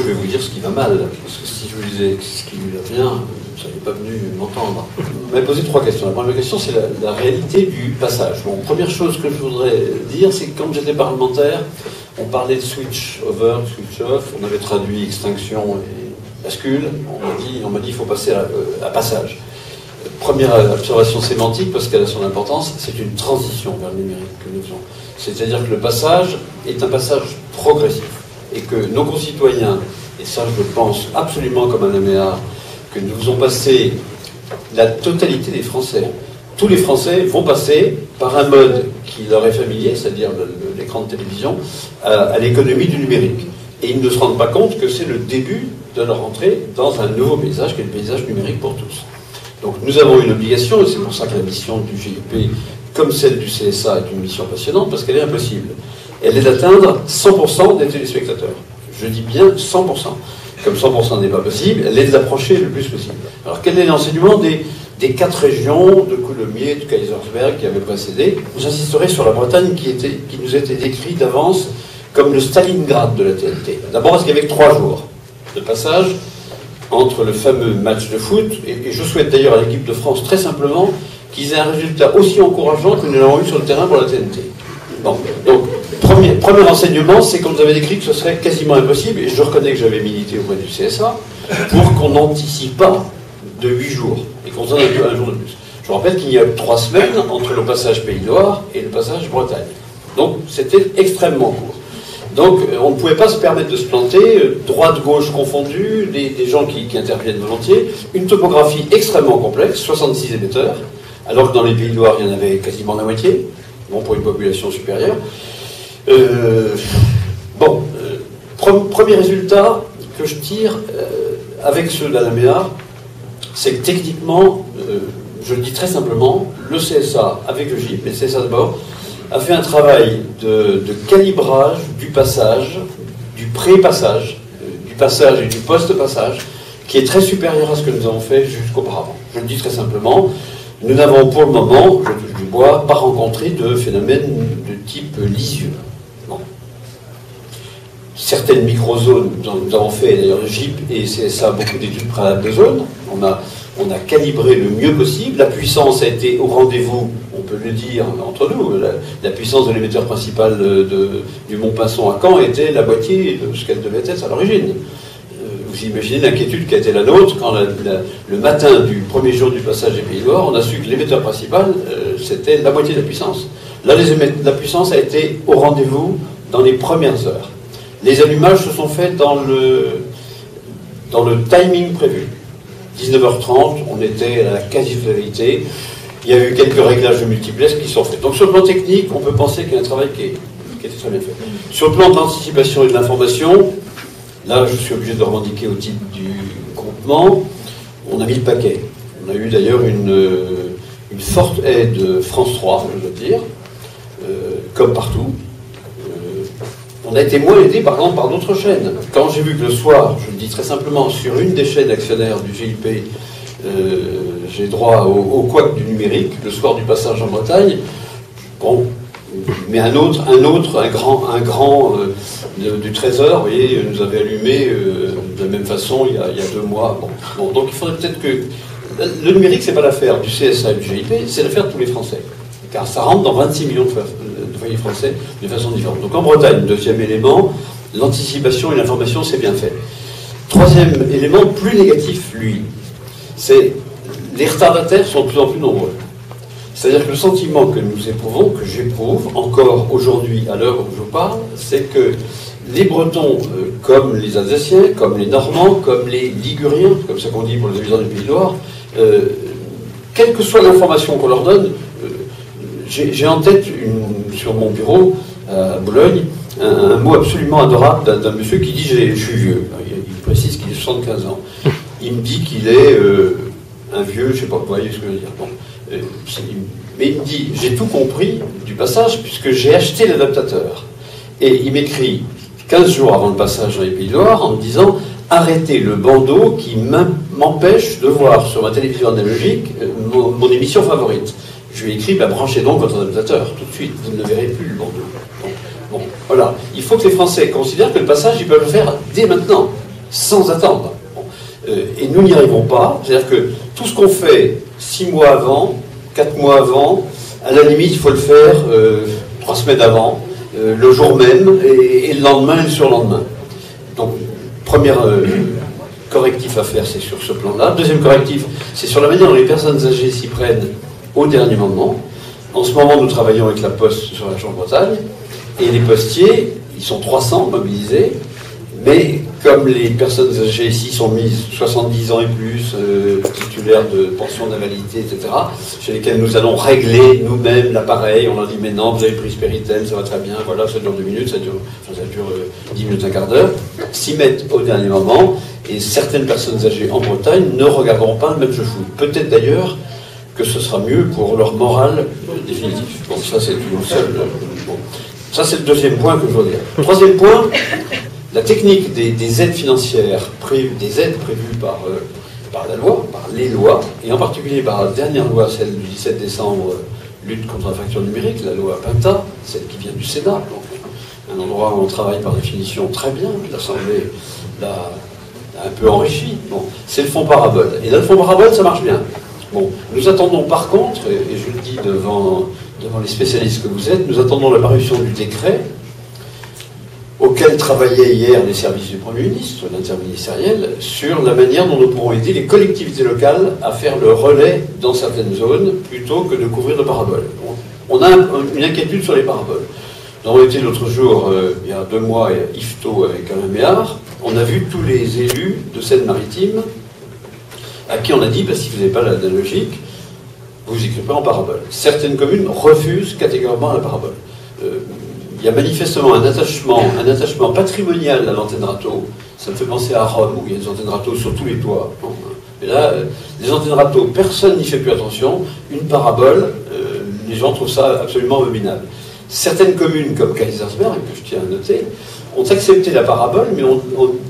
vais vous dire ce qui va mal, parce que si je vous disais ce qui va bien, vous n'allez pas venu m'entendre. Vous m'avez posé 3 questions. La première question, c'est la réalité du passage. Bon, première chose que je voudrais dire, c'est que quand j'étais parlementaire, on parlait de switch over, switch off, on avait traduit extinction et bascule, on m'a dit il faut passer à passage. Première observation sémantique, parce qu'elle a son importance, c'est une transition vers le numérique que nous faisons. C'est-à-dire que le passage est un passage progressif. Et que nos concitoyens, et ça je le pense absolument comme un aménard, que nous faisons passer la totalité des Français. Tous les Français vont passer par un mode qui leur est familier, c'est-à-dire l'écran de télévision, à l'économie du numérique. Et ils ne se rendent pas compte que c'est le début de leur entrée dans un nouveau paysage, qui est le paysage numérique pour tous. Donc nous avons une obligation, et c'est pour ça que la mission du GIP, comme celle du CSA, est une mission passionnante, parce qu'elle est impossible. Elle est d'atteindre 100% des téléspectateurs. Je dis bien 100%. Comme 100% n'est pas possible, elle est d'approcher le plus possible. Alors quel est l'enseignement des 4 régions de Coulommiers, de Kaysersberg qui avaient précédé? J'insisterai sur la Bretagne qui nous était décrite d'avance comme le Stalingrad de la TNT. D'abord parce qu'il y avait 3 jours de passage entre le fameux match de foot, et je souhaite d'ailleurs à l'équipe de France très simplement qu'ils aient un résultat aussi encourageant que nous l'avons eu sur le terrain pour la TNT. Bon, donc, premier enseignement, c'est qu'on nous avait décrit que ce serait quasiment impossible, et je reconnais que j'avais milité auprès du CSA, pour qu'on n'anticipe pas de 8 jours, et qu'on s'en ait un jour de plus. Je rappelle qu'il y a eu 3 semaines entre le passage Pays de Loire et le passage Bretagne. Donc, c'était extrêmement court. Donc, on ne pouvait pas se permettre de se planter, droite-gauche confondue, des gens qui interviennent volontiers, une topographie extrêmement complexe, 66 émetteurs, alors que dans les Pays de Loire, il y en avait quasiment la moitié, bon, pour une population supérieure. Premier résultat que je tire avec ceux d'Alaméa, c'est que techniquement, je le dis très simplement, le CSA, avec le GIP, mais le CSA d'abord, a fait un travail de calibrage du passage, du pré-passage, du passage et du post-passage, qui est très supérieur à ce que nous avons fait jusqu'auparavant. Je le dis très simplement, nous n'avons pour le moment, je touche du bois, pas rencontré de phénomène de type lisieux. Non. Certaines microzones, nous avons fait, d'ailleurs le GIP et CSA, beaucoup d'études préalables de zones, on a calibré le mieux possible, la puissance a été au rendez-vous, on peut le dire entre nous, la puissance de l'émetteur principal du Mont-Pinçon à Caen était la moitié de ce qu'elle devait être à l'origine. Vous imaginez l'inquiétude qui a été la nôtre quand le matin du premier jour du passage des Pays de Loire, on a su que l'émetteur principal, c'était la moitié de la puissance. Là, la puissance a été au rendez-vous dans les premières heures. Les allumages se sont faits dans le timing prévu. 19h30, on était à la quasi-totalité. Il y a eu quelques réglages de multiplex qui sont faits. Donc sur le plan technique, on peut penser qu'il y a un travail qui était très bien fait. Sur le plan de l'anticipation et de l'information, là je suis obligé de revendiquer au titre du groupement, on a mis le paquet. On a eu d'ailleurs une forte aide France 3, je dois dire, comme partout. On a été moins aidé par exemple par d'autres chaînes. Quand j'ai vu que le soir, je le dis très simplement, sur une des chaînes actionnaires du GIP, j'ai droit au couac du numérique, le soir du passage en Bretagne, bon, mais un grand du Trésor, vous voyez, nous avait allumé de la même façon il y a 2 mois. Bon, donc il faudrait peut-être que... Le numérique, c'est pas l'affaire du CSA et du GIP, c'est l'affaire de tous les Français. Car ça rentre dans 26 millions de foyers français de façon différente. Donc en Bretagne, deuxième élément, l'anticipation et l'information, c'est bien fait. Troisième élément, plus négatif, lui, c'est les retardataires sont de plus en plus nombreux. C'est-à-dire que le sentiment que nous éprouvons, que j'éprouve encore aujourd'hui, à l'heure où je vous parle, c'est que les Bretons, comme les Alsaciens, comme les Normands, comme les Liguriens, comme ça qu'on dit pour les habitants du Pays de Loire, quelle que soit l'information qu'on leur donne, j'ai en tête, sur mon bureau, à Boulogne, un mot absolument adorable d'un monsieur qui dit « je suis vieux ». Il précise qu'il a 75 ans. Il me dit qu'il est un vieux, je ne sais pas, vous voyez ce que je veux dire. Bon, mais il me dit « j'ai tout compris du passage puisque j'ai acheté l'adaptateur ». Et il m'écrit 15 jours avant le passage dans les Pays de Loire en me disant « arrêtez le bandeau qui m'empêche de voir sur ma télévision analogique mon émission favorite ». Je lui ai écrit, branchez donc votre adaptateur tout de suite, vous ne verrez plus le bandeau. Bon, voilà. Il faut que les Français considèrent que le passage, ils peuvent le faire dès maintenant. sans attendre. Bon. Et nous n'y arrivons pas. C'est-à-dire que tout ce qu'on fait 6 mois avant, 4 mois avant, à la limite, il faut le faire 3 semaines avant, le jour même, et le lendemain et le surlendemain. Donc, premier correctif à faire, c'est sur ce plan-là. Deuxième correctif, c'est sur la manière dont les personnes âgées s'y prennent au dernier moment. En ce moment, nous travaillons avec la Poste sur la région Bretagne, et les postiers, ils sont 300 mobilisés, mais comme les personnes âgées ici sont mises 70 ans et plus, titulaires de pension d'invalidité, etc., chez lesquelles nous allons régler nous-mêmes l'appareil, on leur dit mais non, vous avez pris Spiritel, ça va très bien, voilà, ça dure 2 minutes, ça dure 10 minutes, un quart d'heure, s'y mettent au dernier moment, et certaines personnes âgées en Bretagne ne regarderont pas le match de foot. Peut-être d'ailleurs que ce sera mieux pour leur morale définitive. Bon, ça c'est tout seul. Bon. Ça c'est le deuxième point que je veux dire. Troisième point, la technique des aides financières, des aides prévues par la loi, par les lois, et en particulier par la dernière loi, celle du 17 décembre, lutte contre la fracture numérique, la loi PINTA, celle qui vient du Sénat, donc un endroit où on travaille par définition très bien, l'Assemblée l'a un peu enrichi. Bon, c'est le fonds parabole. Et là, le fonds parabole, ça marche bien. Bon, nous attendons par contre, et je le dis devant les spécialistes que vous êtes, nous attendons la parution du décret auquel travaillaient hier les services du Premier ministre, l'interministériel, sur la manière dont nous pourrons aider les collectivités locales à faire le relais dans certaines zones plutôt que de couvrir le parabole. On a une inquiétude sur les paraboles. Nous avons été l'autre jour, il y a 2 mois, à Yvetot avec Alain Méhard. On a vu tous les élus de Seine-Maritime à qui on a dit, bah, si vous n'avez pas l'analogique, vous écrivez pas en parabole. Certaines communes refusent catégoriquement la parabole. Il y a manifestement un attachement patrimonial à l'antenne râteau. Ça me fait penser à Rome, où il y a des antennes râteau sur tous les toits. Et là, les antennes râteau, personne n'y fait plus attention. Une parabole, les gens trouvent ça absolument abominable. Certaines communes, comme Kaisersberg, que je tiens à noter, ont accepté la parabole, mais ont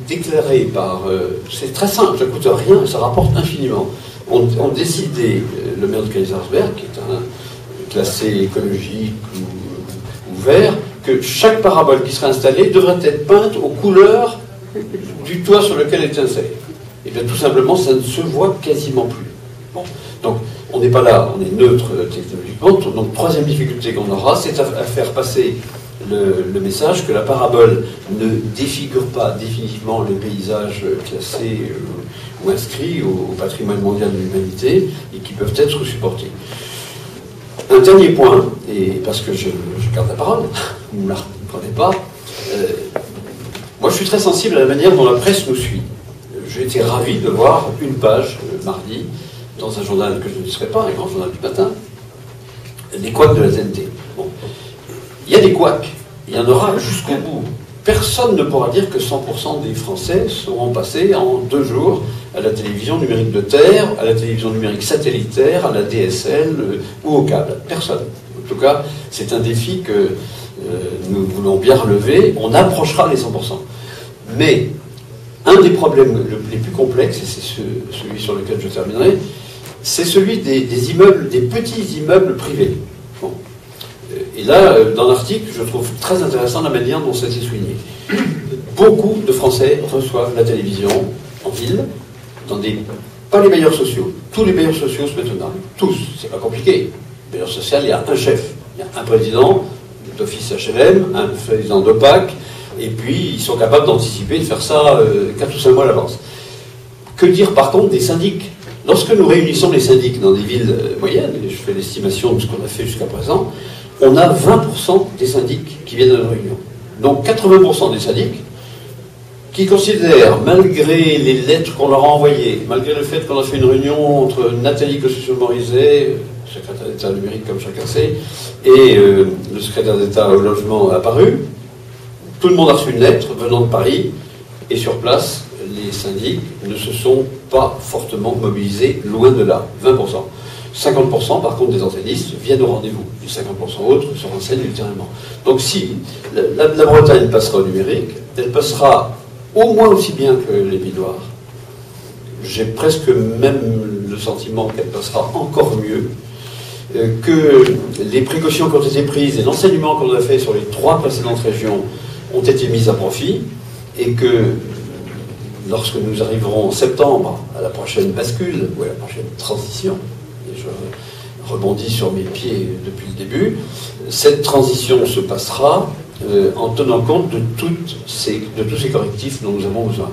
déclaré par... c'est très simple, ça ne coûte rien, ça rapporte infiniment. ont décidé, le maire de Kaisersberg, qui est un classé écologique ou vert, que chaque parabole qui serait installée devrait être peinte aux couleurs du toit sur lequel elle est installée. Et bien tout simplement, ça ne se voit quasiment plus. Bon. Donc, on n'est pas là, on est neutre technologiquement. Donc, troisième difficulté qu'on aura, c'est à faire passer le message que la parabole ne défigure pas définitivement les paysages classés ou inscrits au patrimoine mondial de l'humanité et qui peuvent être supportés. Un dernier point, et parce que je garde la parole, vous ne me la prenez pas, moi je suis très sensible à la manière dont la presse nous suit. J'ai été ravi de voir une page mardi dans un journal que je ne serai pas, un grand journal du matin, les couacs de la TNT. Bon. Il y a des couacs, il y en aura jusqu'au bout. Personne ne pourra dire que 100% des Français seront passés en 2 jours à la télévision numérique de terre, à la télévision numérique satellitaire, à la DSL ou au câble. Personne. En tout cas, c'est un défi que nous voulons bien relever. On approchera les 100%. Mais un des problèmes les plus complexes, et c'est celui sur lequel je terminerai, c'est celui des immeubles, des petits immeubles privés. Bon. Et là, dans l'article, je trouve très intéressant la manière dont ça a été souligné. Beaucoup de Français reçoivent la télévision en ville, dans pas les bailleurs sociaux. Tous les bailleurs sociaux se mettent au norme. Tous. C'est pas compliqué. Le bailleur social, il y a un chef. Il y a un président d'office HLM, un président d'OPAC, et puis ils sont capables d'anticiper, de faire ça 4 ou 5 mois à l'avance. Que dire par contre des syndics? Lorsque nous réunissons les syndics dans des villes moyennes, et je fais l'estimation de ce qu'on a fait jusqu'à présent, on a 20% des syndics qui viennent à nos réunions. Donc 80% des syndics qui considèrent, malgré les lettres qu'on leur a envoyées, malgré le fait qu'on a fait une réunion entre Nathalie Kosciusko-Morizet, secrétaire d'État numérique comme chacun sait, et le secrétaire d'État au logement apparu, tout le monde a reçu une lettre venant de Paris, et sur place, les syndics ne se sont pas fortement mobilisés, loin de là, 20%. 50% par contre des antennistes viennent au rendez-vous. Les 50% autres se renseignent ultérieurement. Donc si la Bretagne passera au numérique, elle passera au moins aussi bien que les Pays de Loire. J'ai presque même le sentiment qu'elle passera encore mieux, que les précautions qui ont été prises et l'enseignement qu'on a fait sur les 3 précédentes régions ont été mis à profit, et que lorsque nous arriverons en septembre à la prochaine bascule, ou à la prochaine transition, et je rebondis sur mes pieds depuis le début, cette transition se passera en tenant compte de tous ces correctifs dont nous avons besoin.